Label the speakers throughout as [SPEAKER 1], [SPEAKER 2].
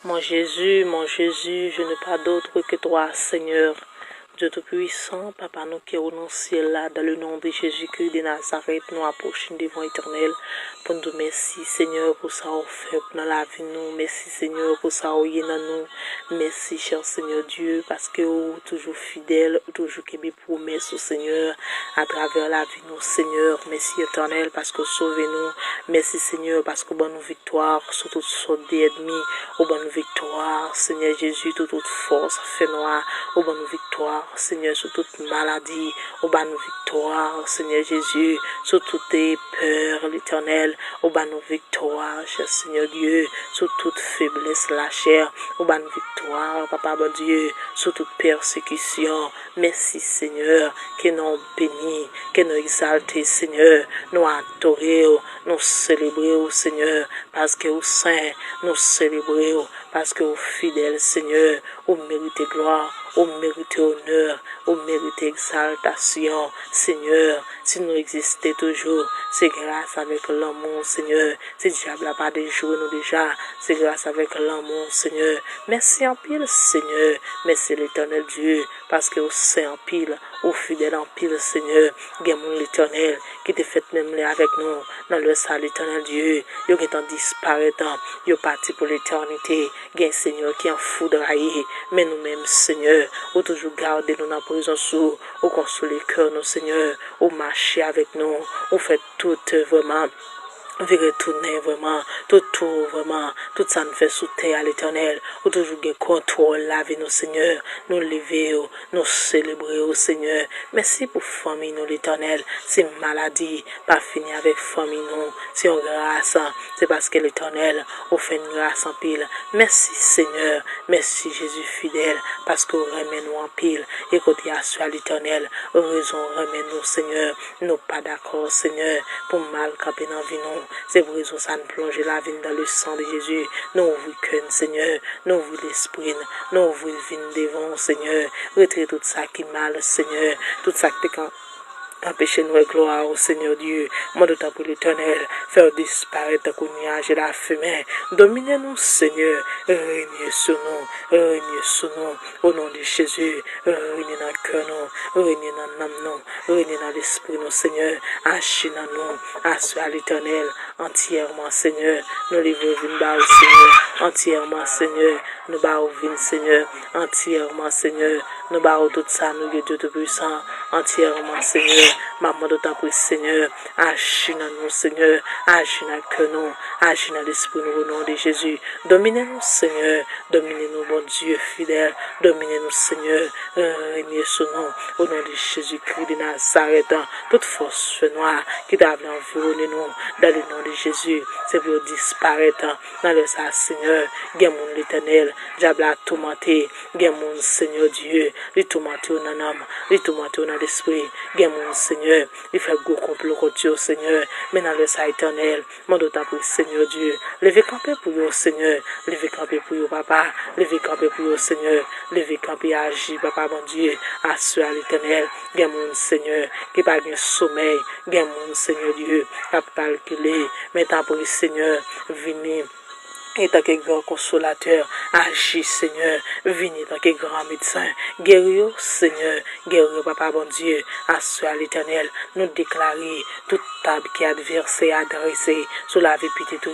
[SPEAKER 1] Mon Jésus, je n'ai pas d'autre que toi, Seigneur. Dieu Tout-Puissant, Papa, nous qui sommes dans le ciel là, dans le nom de Jésus-Christ de Nazareth, nous approchons devant l'Éternel pour nous dire merci, Seigneur, pour ça qu'on fait dans la vie nous. Merci, Seigneur, pour ça qu'on y est dans nous. Merci, cher Seigneur Dieu, parce que vous toujours fidèle, toujours qui est promesse au Seigneur, à travers la vie nous, Seigneur. Merci, Éternel, parce que vous sauvez nous. Merci, Seigneur, parce que vous bonne victoire sur toutes sortes d'ennemis, au bonne victoire, Seigneur Jésus, toute force, fait noir, au bonne victoire. Seigneur, sur toute maladie, au bas nous victoire, Seigneur Jésus, sur toute peur, l'Éternel, au bas nous victoire, cher Seigneur Dieu, sur toute faiblesse, la chair, au bas nous victoire, Papa bon Dieu, sur toute persécution. Merci Seigneur, que nous bénis, que nous exaltés, Seigneur, nous adorer, nous célébrer, Seigneur, parce que vous saint, nous célébrer, parce que vous fidèle, Seigneur, vous méritez gloire, vous méritez honneur, vous méritez exaltation, Seigneur. Si nous existons toujours, c'est grâce avec l'amour, Seigneur. Si diable n'a pas déjoué nous déjà, c'est grâce avec l'amour, Seigneur. Merci en pile, Seigneur. Merci l'Éternel Dieu, parce que vous saint en pile, vous fidèle en pile, Seigneur. Gagne l'Éternel, qui te fait même là avec nous, dans le salut, l'Éternel Dieu. Yo qui est en disparaissant, yo parti pour l'éternité. Gagne Seigneur qui est en foudroyé, mais nous-mêmes, Seigneur, ou toujours garder nous dans la présence, ou consoler le cœur, nous, Seigneur, ou marcher avec nous, ou fait tout vraiment. Veut retourner vraiment, tout vraiment, tout ça nous fait sous terre à l'Éternel, ou toujours de contrôle la vie nos Seigneur, nous lever, nous célébrer au Seigneur. Merci pour famille nous l'Éternel, c'est maladie, pas fini avec famille nous, c'est en grâce, c'est parce que l'Éternel a fait une grâce en pile. Merci Seigneur, merci Jésus fidèle, parce que remet nous en pile, et côté à l'Éternel, raison remet nous Seigneur, nous pas d'accord Seigneur, pour mal camper dans vie nous. C'est pour raison ça nous plonge la vie dans le sang de Jésus. Nous ouvrons cœur, Seigneur. Nous ouvrons l'esprit. Nous ouvrons vie devant, Seigneur. Retirez tout ça qui est mal, Seigneur. Tout ça qui est empêchez-nous et gloire au Seigneur Dieu. Moi de temps pour l'Éternel. Faire disparaître le nuage et la fumée. Dominez-nous, Seigneur. Régnez sur nous. Régnez sur nous. Au nom de Jésus. Régnez dans le cœur, nous. Régnez dans l'âme, nous. Régnez dans l'esprit, nous, Seigneur. Agis dans nous. Assure à l'Éternel. Entièrement, Seigneur. Nous livrons une barre, Seigneur. Entièrement, Seigneur. Nous barrons une, Seigneur. Entièrement, Seigneur. Nous barrons tout ça, nous, Dieu Tout-Puissant. Entièrement, Seigneur. Maman de ta prie, Seigneur. Agis dans nous, Seigneur. Agis dans le cœur, nous. Agis dans l'esprit, nous, au nom de Jésus. Dominez-nous, Seigneur. Dominez-nous, bon Dieu fidèle. Dominez-nous, Seigneur. Régnez sur nous. Au nom de Jésus-Christ de Nazareth. Toute force noire qui t'a environné nous. Dans le nom de Jésus. C'est pour disparaître. Dans le sang, Seigneur. Gagne mon l'Éternel. Diable a tourmenté. Gagne mon Seigneur Dieu. Il tourmente dans l'âme. Il tourmente dans l'esprit. Gagne mon Seigneur. Il fait gros complot contre au Seigneur. Mais dans le sang éternel. Mon d'autant pour Seigneur Dieu. Levez camper pour vous, Seigneur. Levez camper pour vous, Papa. Levez camper pour vous, Seigneur. Levez camper agir, Papa, mon Dieu. Assure à l'Éternel. Gagne mon Seigneur. Qui pas de sommeil. Gagne mon Seigneur Dieu. Qui pas calculé. Mais tant pour le Seigneur. Venez. Et tant que grand consolateur, agis Seigneur, venez tant que grand médecin, guéris Seigneur, guéris Papa bon Dieu, assure à l'Éternel, nous déclarer toute table qui est adverse et adressée sur la vie petite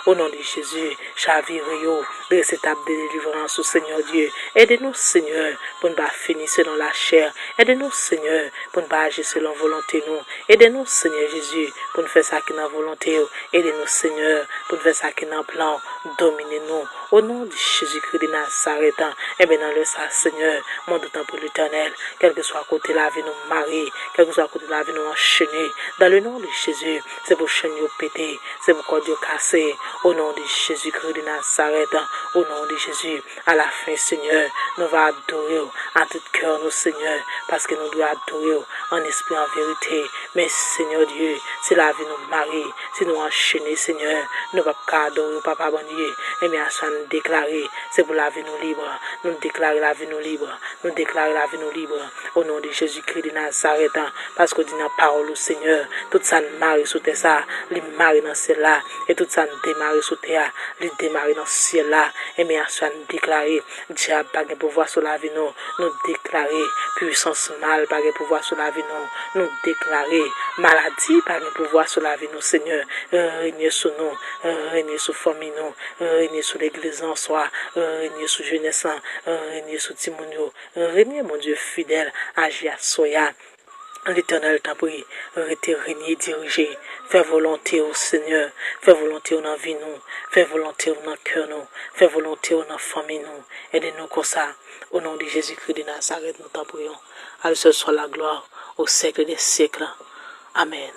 [SPEAKER 1] au nom de Jésus, chavire yo, dressez table de délivrance au Seigneur Dieu, aidez-nous Seigneur, pour ne pas finir selon la chair, aidez-nous Seigneur, pour ne pas agir selon volonté nous, aidez-nous Seigneur Jésus, pour ne faire ça qui est dans volonté, aidez-nous Seigneur, pour ne faire ça qui est dans plan, dominez-nous au nom de Jésus-Christ de Nazareth. Et bien dans le sang, Seigneur, mon temps pour l'Éternel, quel que soit à côté de la vie nous marier, quel que soit à côté de la vie nous enchaîner, dans le nom de Jésus, c'est pour chaîne péter, c'est pour corps casser, au nom de Jésus-Christ de Nazareth, au nom de Jésus, à la fin, Seigneur, nous allons adorer à tout cœur, nous, Seigneur, parce que nous devons adorer en esprit, en vérité. Mais, Seigneur Dieu, c'est la vie nous marie, c'est nous enchaîner, Seigneur, nous ne pouvons pas adorer, Papa bon Dieu, et bien, ça nous déclarer, c'est pour la vie nous libre, nous déclarer la vie nous libre, nous déclarer la vie nous libre, au nom de Jésus-Christ de Nazareth, parce que dit dans la parole au Seigneur, tout ça nous marie sous terre, ça, les marie dans celle-là, et tout ça nous démarre sous terre, les démarre dans ciel là, Et mais à soi nous déclarer, diable pas de pouvoir sur la vie nous déclarer, puissance mal pas de pouvoir sur la vie nous déclarer, maladie pas de pouvoir sur la vie nous, Seigneur, régner sur nous, régner sur famille nous, régner sur l'église en soi, régner sur jeunesse, régner sur Timonio, régner mon Dieu fidèle, agir à soya. L'Éternel t'a pris, régner, diriger, faire volonté au Seigneur, faire volonté dans la vie nous, faire volonté dans le cœur nous, faire volonté dans la famille nous, aidez-nous comme ça, au nom de Jésus-Christ de Nazareth, nous t'en prions. À lui seul soit la gloire, au siècle des siècles. Amen.